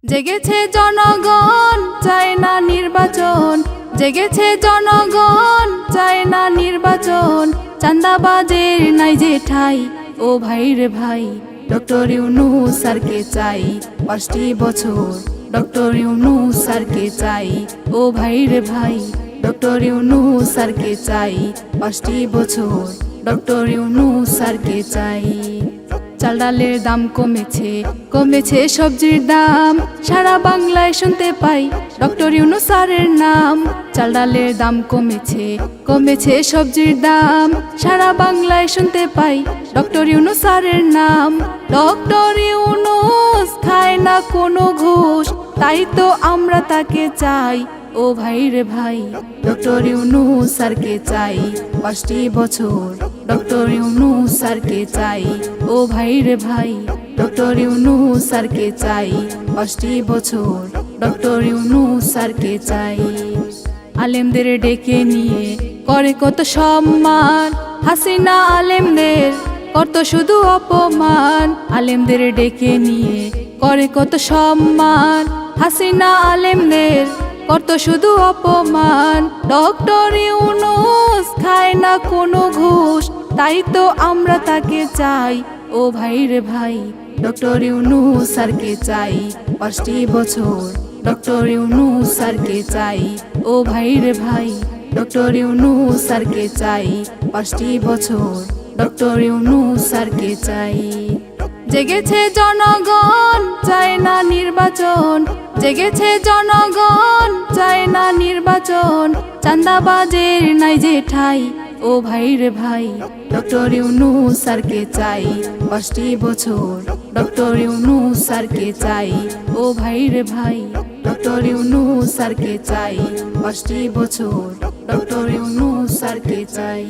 জেগেছে জনগণ চায় না নির্বাচন, জেগেছে জনগণ চায় না নির্বাচন। চাঁদাবাজের নাই যে ঠাই, ও ভাই রে ভাই, ডক্টর ইউনূস স্যারকে চাই 5টি বছর। ডক্টর ইউনূস স্যারকে চাই, ও ভাই রে ভাই, ডক্টর ইউনূস স্যারকে চাই 5টি বছর। ডক্টর ইউনূস স্যারকে চাই। চাল ডালের দাম কমেছে, কমেছে সবজির দাম, সারা বাংলায় শুনতে পাই ডক্টর ইউনূস স্যারের নাম। চাল ডালের দাম কমেছে, কমেছে সবজির দাম, সারা বাংলায় শুনতে পাই ডক্টর ইউনূস স্যারের নাম। ডক্টর ইউনূস খায় না কোনো ঘুষ, তাই তো আমরা তাকে চাই, ও ভাই রে ভাই, ডক্টর ইউনূস স্যারকে চাই 5টি বছর। ডক্টর ইউনূস স্যারকে চাই, ও ভাই রে ভাই, ডক্টর ইউনূস স্যারকে চাই 5টি বছর। ডক্টর ইউনূস স্যারকে চাই। আলেমদের ডেকে নিয়ে করে কত সম্মান, হাসিনা আলেমদের কত শুধু অপমান। আলেমদের ডেকে নিয়ে করে কত সম্মান, হাসিনা আলেমদের কত শুধু অপমান। ডক্টর ইউনূস খায় না কোনো ঘুষ, তাই তো আমরা তাকে চাই, ও ভাই রে ভাই, ডক্টর ইউনূস স্যারকে চাই 5টি বছর। ডক্টর ইউনূস স্যারকে চাই, ও ভাই রে ভাই, ডক্টর ইউনূস স্যারকে চাই 5টি বছর। ডক্টর ইউনূস স্যারকে চাই। জেগেছে জনগণ চায় না নির্বাচন, জেগেছে জনগণ চায় না নির্বাচন। চাঁদাবাজের নাই যে ঠাই, ও ভাই রে ভাই, ডক্টর ইউনূস স্যারকে চাই 5টি বছর। ডক্টর ইউনূস স্যারকে চাই, ও ভাই রে ভাই, ডক্টর ইউনূস স্যারকে চাই 5টি বছর। ডক্টর ইউনূস স্যারকে চাই।